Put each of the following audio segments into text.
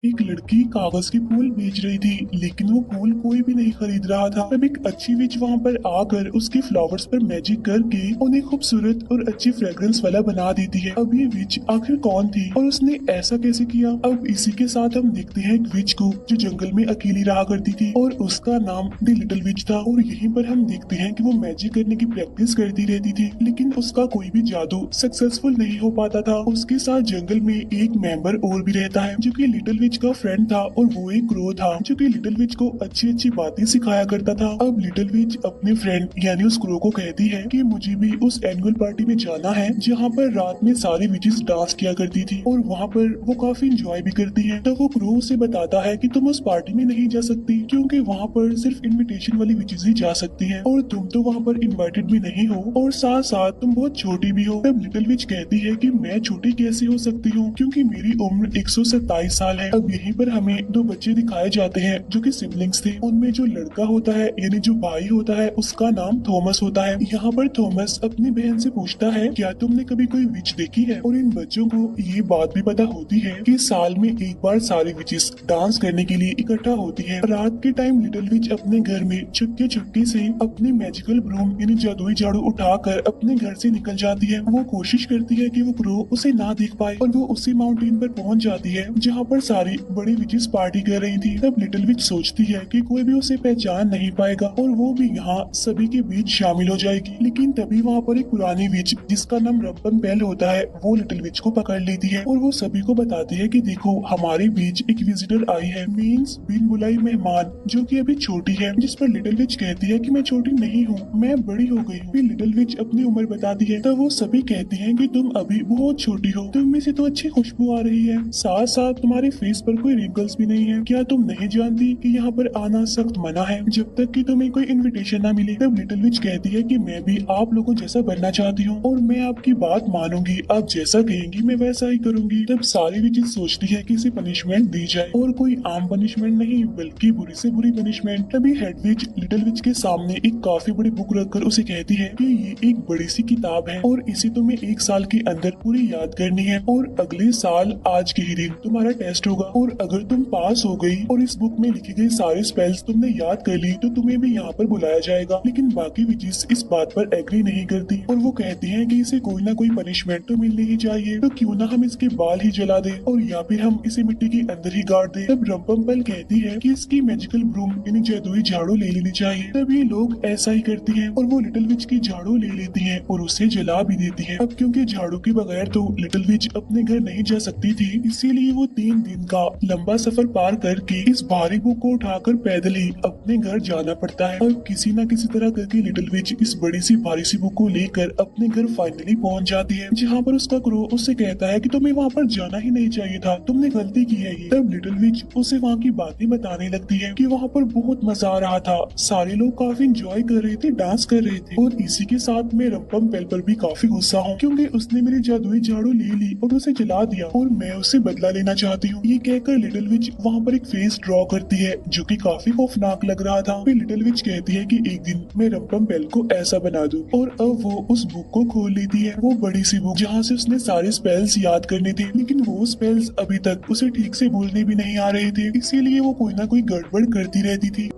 एक लड़की कागज के फूल बेच रही थी, लेकिन वो फूल कोई भी नहीं खरीद रहा था। तब एक अच्छी विच वहां पर आकर उसके फ्लावर्स पर मैजिक करके उन्हें खूबसूरत और अच्छी फ्रेग्रेंस वाला बना देती है। अब ये विच आखिर कौन थी और उसने ऐसा कैसे किया? अब इसी के साथ हम देखते हैं एक विच को जो जंगल में अकेली रहा करती थी और उसका नाम द लिटिल विच था। और यहीं पर हम देखते हैं कि वो मैजिक करने की प्रैक्टिस करती रहती थी, लेकिन उसका कोई भी जादू सक्सेसफुल नहीं हो पाता था। उसके साथ जंगल में एक मेंबर और भी रहता है जो कि लिटिल विच का फ्रेंड था, और वो एक क्रो था जो कि लिटिल विच को अच्छी अच्छी बातें सिखाया करता था। अब लिटिल विच अपने फ्रेंड यानी उस क्रो को कहती है कि मुझे भी उस एनुअल पार्टी में जाना है जहाँ पर रात में सारी विचेस डांस किया करती थी, और वहाँ पर वो काफी इंजॉय भी करती है। तब वो क्रो उसे बताता है कि तुम उस पार्टी में नहीं जा सकती क्योंकि वहाँ पर सिर्फ इनविटेशन वाली विचेस ही जा सकती है, और तुम तो वहाँ पर इनवाइटेड भी नहीं हो, और साथ साथ तुम बहुत छोटी भी हो। तब लिटिल विच कहती है कि मैं छोटी कैसे हो सकती हूँ क्योंकि मेरी उम्र 127 साल है। अब यहीं पर हमें दो बच्चे दिखाए जाते हैं जो कि सिबलिंग्स थे। उनमें जो लड़का होता है यानी जो भाई होता है उसका नाम थॉमस होता है। यहाँ पर थॉमस अपनी बहन से पूछता है क्या तुमने कभी कोई विच देखी है, और इन बच्चों को ये बात भी पता होती है कि साल में एक बार सारी विचेस डांस करने के लिए इकट्ठा होती है। रात के टाइम लिटिल विच अपने घर में चुपके चुपके से अपनी मैजिकल ब्रूम यानी जादुई झाड़ू उठाकर अपने घर से निकल जाती है। वो कोशिश करती है कि वो क्रो उसे ना देख पाए, और वो उसी माउंटेन पर पहुंच जाती है जहाँ पर सारी बड़ी विचेस पार्टी कर रही थी। तब लिटिल विच सोचती है कि कोई भी उसे पहचान नहीं पाएगा और वो भी यहाँ सभी के बीच शामिल हो जाएगी। लेकिन तभी वहाँ पर एक पुरानी विच जिसका नाम रंपनपेल होता है वो लिटिल विच को पकड़ लेती है, और वो सभी को बताती है कि देखो हमारे बीच एक विजिटर आई है, मीन्स बिन बुलाई मेहमान, जो कि अभी छोटी है। जिस पर लिटिल विच कहती है कि मैं छोटी नहीं हूँ, मैं बड़ी हो गई हूँ। फिर लिटिल विच अपनी उम्र बताती है, तब वो सभी कहती हैं कि तुम अभी बहुत छोटी हो, तुम में से तो अच्छी खुशबू आ रही है, साथ साथ तुम्हारे फेस पर कोई रिंकल्स भी नहीं है। क्या तुम नहीं जानती कि यहाँ पर आना सख्त मना है जब तक कि तुम्हें कोई इनविटेशन ना मिले? तब लिटिल विच कहती है कि मैं भी आप लोगों जैसा बनना चाहती हूँ और मैं आपकी बात मानूंगी, आप जैसा कहेंगी मैं वैसा ही करूंगी। तब सारी विचेस सोचती है कि इसे पनिशमेंट दी जाए, और कोई आम पनिशमेंट नहीं बल्कि बुरी से बुरी पनिशमेंट। तभी हेड विच लिटिल विच के सामने एक काफी बड़ी बुक रखकर उसे कहती है कि ये एक बड़ी सी किताब है और इसे तुम्हें एक साल के अंदर पूरी याद करनी है, और अगले साल आज के ही दिन तुम्हारा टेस्ट होगा, और अगर तुम पास हो गई और इस बुक में लिखे गए सारे स्पेल्स तुमने याद कर ली तो तुम्हें भी यहाँ पर बुलाया जाएगा। लेकिन बाकी विचेस इस बात पर एग्री नहीं करती और वो कहती हैं कि इसे कोई ना कोई पनिशमेंट तो मिलनी ही चाहिए, तो क्यों ना हम इसके बाल ही जला दें और या फिर हम इसे मिट्टी के अंदर ही गाड़ दें। तब रंपम्पल कहती है कि इसकी मैजिकल ब्रूम यानी जादुई झाड़ू ले लेनी चाहिए। तब ये लोग ऐसा ही करती हैं और वो लिटिल विच की झाड़ू ले लेती हैं और उसे जला भी देती हैं। अब क्योंकि झाड़ू के बगैर तो लिटिल विच अपने घर नहीं जा सकती थी, इसीलिए वो 3 दिन का लंबा सफर पार करके इस भारी बुक को उठाकर पैदल ही अपने घर जाना पड़ता है। और किसी न किसी तरह करके लिटिल विच इस बड़ी सी भारी सी बुक को लेकर अपने घर फाइनली पहुंच जाती है, जहाँ पर उसका क्रो उससे कहता है कि तुम्हें वहाँ पर जाना ही नहीं चाहिए था, तुमने गलती की है। तब लिटिल विच उसे वहाँ की बातें बताने लगती है कि वहाँ पर बहुत मजा आ रहा था, सारे लोग काफी इंजॉय कर रहे थे, डांस कर रहे थे, और इसी के साथ मैं रंपम्पेल पर भी काफी गुस्सा हूँ क्योंकि उसने मेरी जादुई झाड़ू ले ली और उसे जला दिया, और मैं उससे बदला लेना चाहती हूँ। ये कहकर लिटिल विच वहाँ पर एक फेस ड्रॉ करती है जो कि काफी खौफनाक लग रहा था। फिर लिटिल विच कहती है कि एक दिन मैं रंपम्पेल को ऐसा बना दूं, और अब वो उस बुक को खोल लेती है, वो बड़ी सी बुक जहाँ से उसने सारे स्पेल्स याद करने थे, लेकिन वो स्पेल्स अभी तक उसे ठीक से बोलने भी नहीं आ रहे थे, इसीलिए वो कोई ना कोई गड़बड़ करती रहती थी।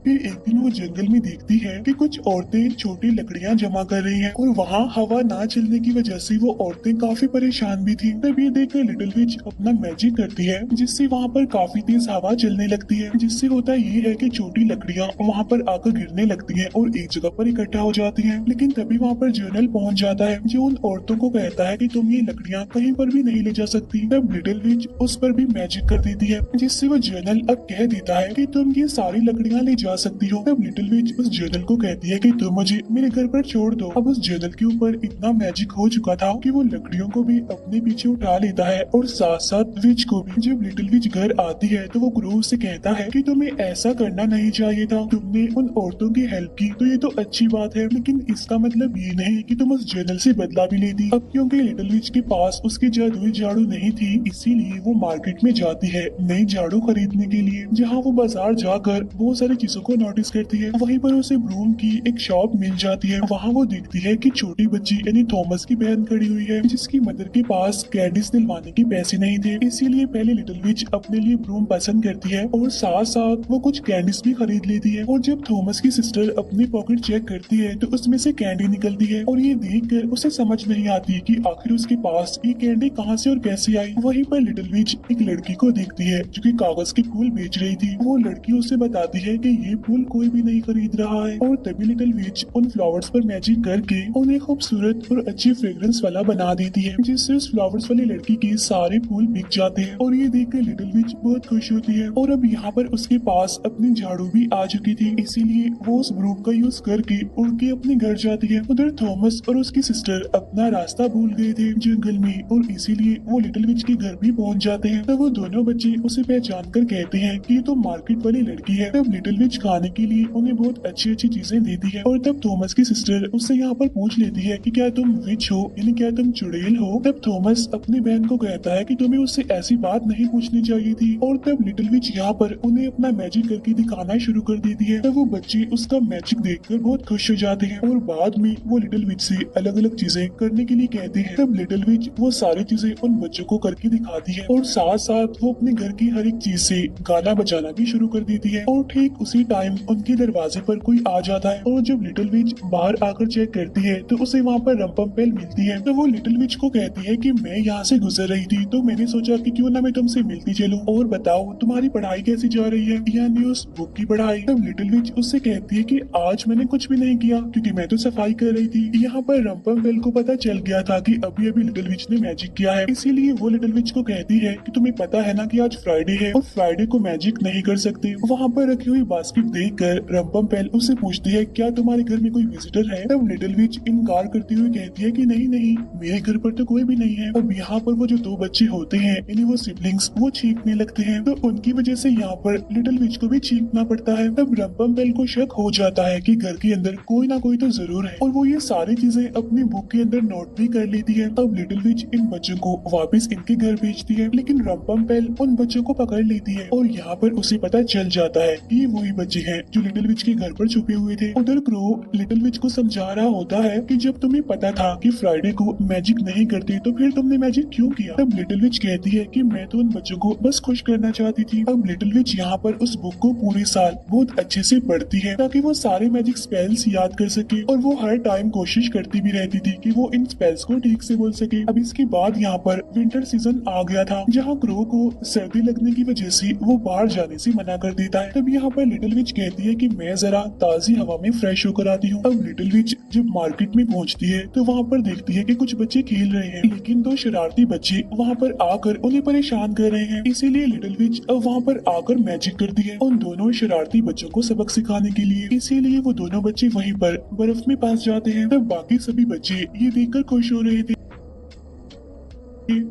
फिर एक दिन वो जंगल में देखती है कि कुछ औरतें छोटी लकड़ियां जमा कर रही हैं, और वहाँ हवा ना चलने की वजह से वो औरतें काफी परेशान भी थी। तब ये देखकर लिटिल विच अपना मैजिक करती है जिससे वहाँ पर काफी तेज हवा चलने लगती है, जिससे होता ये है कि छोटी लकड़ियां वहाँ पर आकर गिरने लगती हैं और एक जगह पर इकट्ठा हो जाती हैं। लेकिन तभी वहाँ पर जर्नल पहुँच जाता है जो उन औरतों को कहता है कि तुम ये लकड़ियां कहीं पर भी नहीं ले जा सकती। तब लिटिल विच उस पर भी मैजिक कर देती है जिससे वो जर्नल अब कह देता है कि तुम ये सारी लकड़ियां ले जा सकती हो। तब लिटिल विच उस जर्नल को कहती है कि तुम मुझे मेरे घर पर छोड़ दो। अब उस जर्नल के ऊपर इतना मैजिक हो चुका था कि वो लकड़ियों को भी अपने पीछे उठा लेता है और साथ साथ विच को भी। जब लिटिल विच घर आती है तो वो क्रो से कहता है कि तुम्हें ऐसा करना नहीं चाहिए था, तुमने उन औरतों की हेल्प की तो ये तो अच्छी बात है, लेकिन इसका मतलब ये नहीं कि तुम उस जर्नल से बदला भी लेती। अब क्योंकि लिटिल विच के पास उसकी जादुई झाड़ू नहीं थी, इसीलिए वो मार्केट में जाती है नई झाड़ू खरीदने के लिए, जहाँ वो बाजार जाकर बहुत सारी चीजों को नोटिस करती है। वहीं पर उसे ब्रूम की एक शॉप मिल जाती है। वहाँ वो देखती है कि छोटी बच्ची यानी थॉमस की बहन खड़ी हुई है, जिसकी मदर के पास कैंडीज दिलवाने के पैसे नहीं थे। इसीलिए पहले लिटिल विच अपने लिए ब्रूम पसंद करती है और साथ साथ वो कुछ कैंडीज भी खरीद लेती है। और जब थॉमस की सिस्टर अपनी पॉकेट चेक करती है तो उसमें से कैंडी निकलती है और ये देखकर उसे समझ नहीं आती कि आखिर उसके पास ये कैंडी कहाँ से और कैसे आई। वहीं पर लिटिल विच एक लड़की को देखती है जो कि कागज के फूल बेच रही थी। वो लड़की उसे बताती है कि ये फूल कोई भी नहीं खरीद रहा है और तभी लिटिल विच उन फ्लावर्स पर मैजिक करके उन्हें खूबसूरत और अच्छी फ्रेग्रेंस वाला बना देती है, जिससे उस फ्लावर्स वाली लड़की के सारे फूल बिक जाते हैं। और ये देखकर लिटिल विच बहुत खुश होती है और अब यहाँ पर उसके पास अपनी झाड़ू भी आ चुकी थी, इसीलिए वो उस ब्रूम का यूज करके उड़ के अपने घर जाती है। उधर थॉमस और उसकी सिस्टर अपना रास्ता भूल गए थे जंगल में और इसीलिए वो लिटिल विच के घर भी पहुंच जाते हैं। तब वो दोनों बच्चे उसे पहचान कर कहते हैं कि ये तो मार्केट वाली लड़की है। तब लिटिल विच खाने के लिए उन्हें बहुत अच्छी अच्छी चीजें देती है और तब थॉमस की सिस्टर उससे यहाँ पर पूछ लेती है कि क्या तुम विच हो, यानी क्या तुम चुड़ैल हो। तब थॉमस अपनी बहन को कहता है कि तुम्हें उससे ऐसी बात नहीं पूछनी चाहिए थी। और तब लिटिल विच यहाँ पर उन्हें अपना मैजिक करके दिखाना शुरू कर देती है। तब वो बच्चे उसका मैजिक देखकर बहुत खुश हो जाते हैं और बाद में वो लिटिल विच से अलग अलग चीजें करने के लिए कहते हैं। तब लिटिल विच वो सारी चीजें उन बच्चों को करके दिखाती है और साथ साथ वो अपने घर की हर एक चीज से गाना बजाना भी शुरू कर देती है। और ठीक उसी टाइम उनके दरवाजे पर कोई आ जाता है और जब लिटिल विच बाहर आकर चेक करती है तो उसे वहाँ पर रंपम्पेल मिलती है। तो वो लिटिल विच को कहती है कि मैं यहाँ से गुजर रही थी तो मैंने सोचा कि क्यों ना मैं तुमसे मिलती चलूं और बताओ तुम्हारी पढ़ाई कैसी जा रही है, यानी उस बुक की पढ़ाई। तब लिटिल विच उससे कहती है कि आज मैंने कुछ भी नहीं किया क्योंकि मैं तो सफाई कर रही थी। यहाँ पर रंपम्पेल को पता चल गया था कि अभी अभी लिटिल विच ने मैजिक किया है, इसीलिए वो लिटिल विच को कहती है कि तुम्हें पता है ना कि आज फ्राइडे है और फ्राइडे को मैजिक नहीं कर सकते। वहाँ पर रखी हुई बास्केट देखकर रंपम्पेल उससे पूछती है क्या तुम्हारे घर में कोई विजिटर है। तब लिटिल विच इनकार करती हुई कहती है कि नहीं नहीं, मेरे घर पर तो कोई भी नहीं है। अब यहाँ पर वो जो दो बच्चे होते हैं यानी वो सिबलिंग्स वो चीखने लगते हैं तो उनकी वजह से यहाँ पर लिटिल विच को भी चीखना पड़ता है। तब रंपम्पेल को शक हो जाता है कि घर के अंदर कोई ना कोई तो जरूर है और वो ये सारी चीजें अपनी बुक के अंदर नोट भी कर लेती है। तब लिटिल विच इन बच्चों को वापस इनके घर भेजती है, लेकिन रंपम्पेल उन बच्चों को पकड़ लेती है और यहाँ पर उसे पता चल जाता है कि वही बच्चे हैं जो लिटिल विच के घर पर छुपे हुए थे। उधर क्रो लिटिल विच को समझा रहा होता है कि जब तुम्हें पता था कि फ्राइडे को मैजिक नहीं करते तो फिर तुमने मैजिक क्यों किया। तब लिटिल विच कहती है कि मैं तो उन बच्चों को बस खुश करना चाहती थी। अब लिटिल विच यहाँ पर उस बुक को पूरे साल बहुत अच्छे से पढ़ती है ताकि वो सारे मैजिक स्पेल्स याद कर सके और वो हर टाइम कोशिश करती भी रहती थी कि वो इन स्पेल्स को ठीक से बोल सके। अब इसके बाद यहाँ पर विंटर सीजन आ गया था जहाँ क्रो को सर्दी लगने की वजह से वो बाहर जाने से मना कर देता है। तब यहाँ पर लिटिल विच कहती है कि मैं जरा ताजी हवा में फ्रेश होकर आती हूँ। अब लिटिल विच जब मार्केट में पहुँचती है तो वहाँ पर देखती है कि कुछ बच्चे खेल रहे हैं, लेकिन दो शरारती बच्चे वहाँ पर आकर उन्हें परेशान कर रहे हैं। इसीलिए लिटिल विच अब वहाँ पर आकर मैजिक करती है उन दोनों शरारती बच्चों को सबक सिखाने के लिए। इसीलिए वो दोनों बच्चे वहीं पर बर्फ में फंस जाते हैं। तब बाकी सभी बच्चे ये देखकर खुश हो रहे थे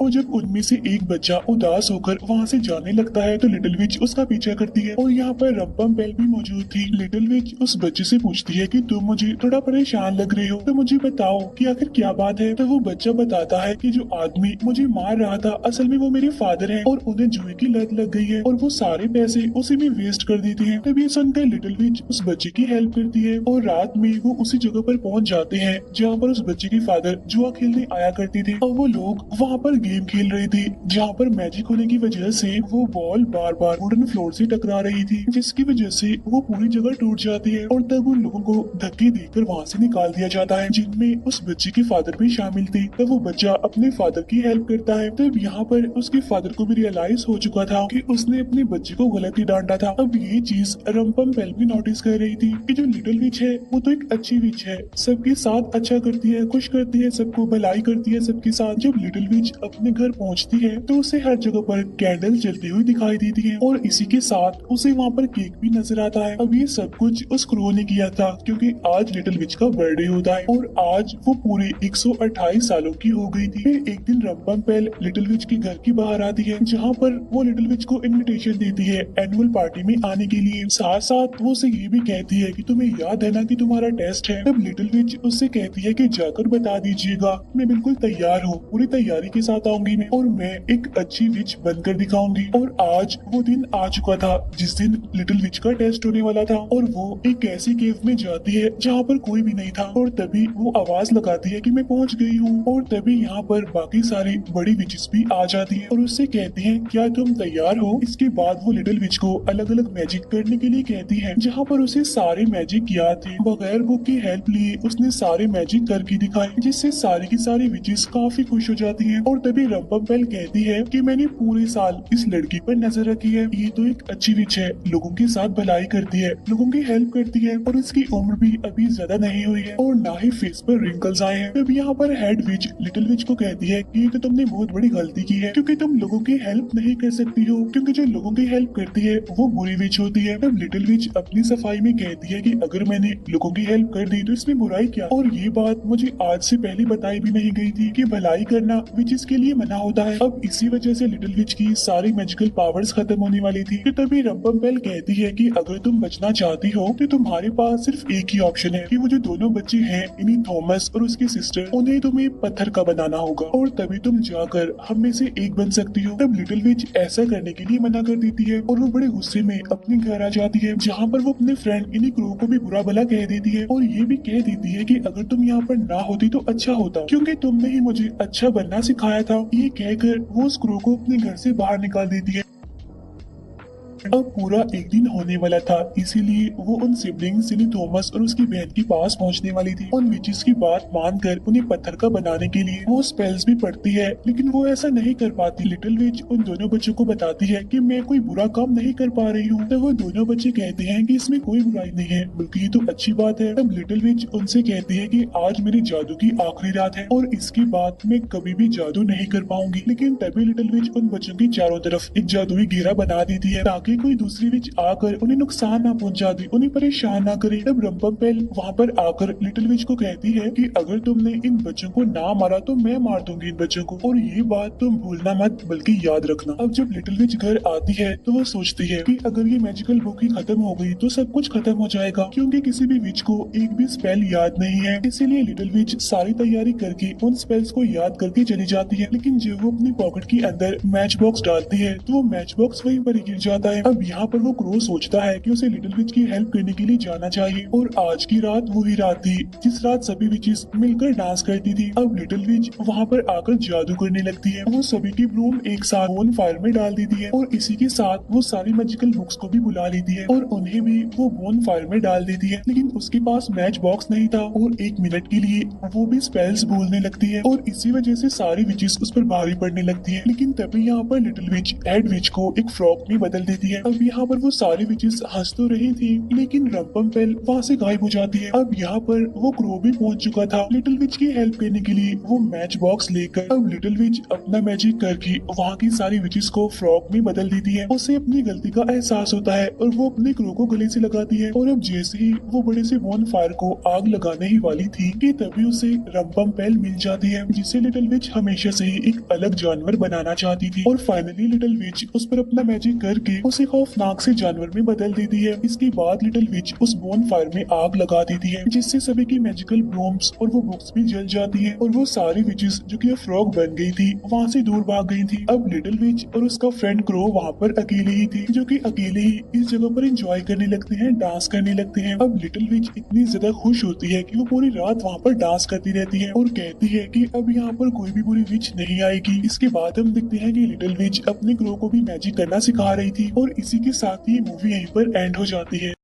और जब उनमें से एक बच्चा उदास होकर वहाँ से जाने लगता है तो लिटिल विच उसका पीछा करती है और यहाँ पर रंपम्पेल भी मौजूद थी। लिटिल विच उस बच्चे से पूछती है कि तुम मुझे थोड़ा परेशान लग रहे हो तो मुझे बताओ कि आखिर क्या बात है। तो वो बच्चा बताता है कि जो आदमी मुझे मार रहा था असल में वो मेरे फादर हैं और उन्हें जुए की लत लग गई है और वो सारे पैसे उसी में वेस्ट कर देते हैं। तब ये सुनकर लिटिल विच उस बच्चे की हेल्प करती है और रात में वो उसी जगह पर पहुँच जाते हैं जहाँ पर उस बच्चे के फादर जुआ खेलने आया करते थे और वो लोग वहाँ पर गेम खेल रहे थे जहाँ पर मैजिक होने की वजह से वो बॉल बार बार वुडन फ्लोर से टकरा रही थी, जिसकी वजह से वो पूरी जगह टूट जाती है और तब उन लोगों को धक्के देकर वहाँ से निकाल दिया जाता है जिनमें उस बच्चे के फादर भी शामिल थे। तब वो बच्चा अपने फादर की हेल्प करता है। तब यहाँ पर उसके फादर को भी रियलाइज हो चुका था कि उसने अपने बच्चे को गलत ही डांटा था। अब ये चीज रंपम्पेल भी नोटिस कर रही थी कि जो लिटिल विच है वो तो एक अच्छी विच है, सबके साथ अच्छा करती है, खुश करती है, सबको भलाई करती है सबके साथ। जब लिटिल विच अपने घर पहुंचती है तो उसे हर जगह पर कैंडल जलती हुई दिखाई देती है और इसी के साथ उसे वहाँ पर केक भी नजर आता है। अब ये सब कुछ उस क्रो ने किया था क्योंकि आज लिटिल विच का बर्थडे होता है और आज वो पूरे 128 सालों की हो गई थी। फिर एक दिन रंपम्पेल लिटिल विच के घर के बाहर आती है जहाँ पर वो लिटिल विच को इनविटेशन देती है एनुअल पार्टी में आने के लिए। साथ साथ वो उसे ये भी कहती है कि तुम्हें याद है ना कि तुम्हारा टेस्ट है। तब लिटिल विच उससे कहती है कि जाकर बता दीजिएगा, मैं बिल्कुल तैयार हूँ, पूरी तैयारी के साथ आऊंगी मैं और मैं एक अच्छी विच बनकर दिखाऊंगी। और आज वो दिन आ चुका था जिस दिन लिटिल विच का टेस्ट होने वाला था और वो एक ऐसी केव में जाती है जहाँ पर कोई भी नहीं था और तभी वो आवाज लगाती है कि मैं पहुंच गई हूँ। और तभी यहाँ पर बाकी सारी बड़ी विचेस भी आ जाती है और उससे कहती हैं क्या तुम तैयार हो। इसके बाद वो लिटिल विच को अलग अलग मैजिक करने के लिए कहती है जहाँ पर उसे सारे मैजिक याद थे। बगैर बुक की हेल्प लिए उसने सारे मैजिक करके दिखाए जिससे सारी की सारी विचेस काफी खुश हो जाती हैं। और तभी रंपम्पेल कहती है कि मैंने पूरे साल इस लड़की पर नजर रखी है, ये तो एक अच्छी विच है, लोगों के साथ भलाई करती है, लोगों की हेल्प करती है और इसकी उम्र भी अभी ज्यादा नहीं हुई है और ना ही फेस पर रिंकल्स आए हैं। तब यहाँ पर हेड विच लिटिल विच को कहती है कि ये तो तुमने बहुत बड़ी गलती की है क्योंकि तुम लोगों की हेल्प नहीं कर सकती हो, क्योंकि जो लोगों की हेल्प करती है वो बुरी विच होती है। तब लिटिल विच अपनी सफाई में कहती है कि अगर मैंने लोगों की हेल्प कर दी तो इसमें बुराई क्या। और ये बात मुझे आज से पहले बताई भी नहीं गई थी कि भलाई करना विचेस के लिए मना होता है। अब इसी वजह से लिटिल विच की सारी मैजिकल पावर्स खत्म होने वाली थी। तो तभी रंपम्पेल कहती है कि अगर तुम बचना चाहती हो तो तुम्हारे पास सिर्फ एक ही ऑप्शन है कि वो जो दोनों बच्चे हैं इन्हीं थॉमस और उसकी सिस्टर, उन्हें तुम्हें पत्थर का बनाना होगा और तभी तुम जाकर हम में से एक बन सकती हो। तब लिटिल विच ऐसा करने के लिए मना कर देती है और वो बड़े गुस्से में अपने घर आ जाती है जहाँ पर वो अपने फ्रेंड इन्हीं क्रो को भी बुरा भला कह देती है और ये भी कह देती है कि अगर तुम यहाँ पर ना होती तो अच्छा होता क्योंकि तुमने ही मुझे अच्छा बनना सिखाया था। ये कहकर वो उस क्रो को अपने घर से बाहर निकाल देती है। अब पूरा एक दिन होने वाला था इसीलिए वो उन सिबलिंग्स यानी थॉमस और उसकी बहन के पास पहुंचने वाली थी। उन विचेस की बात मानकर उन्हें पत्थर का बनाने के लिए वो स्पेल्स भी पढ़ती है लेकिन वो ऐसा नहीं कर पाती। लिटिल विच उन दोनों बच्चों को बताती है कि मैं कोई बुरा काम नहीं कर पा रही हूँ। तो वो दोनों बच्चे कहते हैं कि इसमें कोई बुराई नहीं है बल्कि ये तो अच्छी बात है। तब लिटिल विच उनसे कहती है कि आज मेरी जादू की आखिरी रात है और इसके बाद मैं कभी भी जादू नहीं कर पाऊंगी। लेकिन तभी लिटिल विच उन बच्चों की चारों तरफ एक जादुई घेरा बना देती है ताकि कोई दूसरी विच आकर उन्हें नुकसान ना पहुंचा दे, उन्हें परेशान ना करे। तब रंपम्पेल वहाँ पर आकर लिटिल विच को कहती है कि अगर तुमने इन बच्चों को ना मारा तो मैं मार दूंगी इन बच्चों को और ये बात तुम भूलना मत बल्कि याद रखना। अब जब लिटिल विच घर आती है तो वो सोचती है कि अगर ये मैजिकल बुक ही खत्म हो गई तो सब कुछ खत्म हो जाएगा क्योंकि किसी भी विच को एक भी स्पेल याद नहीं है। इसीलिए लिटिल विच सारी तैयारी करके उन स्पेल्स को याद करके चली जाती है। लेकिन जब वो अपनी पॉकेट के अंदर मैच बॉक्स डालती है तो वो मैच बॉक्स वहीं पर गिर जाता है। अब यहाँ पर वो क्रो सोचता है कि उसे लिटिल विच की हेल्प करने के लिए जाना चाहिए और आज की रात वही रात थी जिस रात सभी विचेस मिलकर डांस करती थी। अब लिटिल विच वहाँ पर आकर जादू करने लगती है। वो सभी की ब्रूम एक साथ बोन फायर में डाल देती है और इसी के साथ वो सारी मैजिकल बुक्स को भी बुला लेती है और उन्हें भी वो बोन फायर में डाल देती है। लेकिन उसके पास मैच बॉक्स नहीं था और एक मिनट के लिए वो भी स्पेल्स बोलने लगती है और इसी वजह से सारी विचेस उस पर भारी पड़ने लगती है। लेकिन तभी यहाँ पर लिटिल विच हेड विच को एक फ्रॉक में बदल देती है। अब यहाँ पर वो सारी विचेस हंस तो रही थी लेकिन रंपम्पेल वहाँ से गायब हो जाती है। अब यहाँ पर वो क्रो भी पहुंच चुका था लिटिल विच की हेल्प करने के लिए। वो मैच बॉक्स लेकर अब लिटिल विच अपना मैजिक करके वहाँ की सारी विचेस को फ्रॉक में बदल देती है। उसे अपनी गलती का एहसास होता है और वो अपने क्रो को गले से लगाती है और अब जैसे ही वो बड़े से बोन फायर को आग लगाने ही वाली थी कि तभी उसे रंपम्पेल मिल जाती है जिसे लिटिल विच हमेशा से ही एक अलग जानवर बनाना चाहती थी। और फाइनली लिटिल विच उस पर अपना मैजिक करके उसे खौफनाक से जानवर में बदल देती है। इसके बाद लिटिल विच उस बोन फायर में आग लगा देती है जिससे सभी की मैजिकल ब्रूम्स और वो बुक्स भी जल जाती है और वो सारी विचेस जो कि फ्रॉग बन गई थी वहाँ से दूर भाग गई थी। अब लिटिल विच और उसका फ्रेंड क्रो वहाँ पर अकेले ही थे जो कि अकेले ही इस जगह पर एंजॉय करने लगते हैं, डांस करने लगते हैं। अब लिटिल विच इतनी ज्यादा खुश होती है कि वो पूरी रात वहाँ पर डांस करती रहती है और कहती है कि अब यहाँ पर कोई भी बुरी विच नहीं आएगी। इसके बाद हम देखते हैं कि लिटिल विच अपने क्रो को भी मैजिक करना सिखा रही थी और इसी के साथ ये मूवी यहीं पर एंड हो जाती है।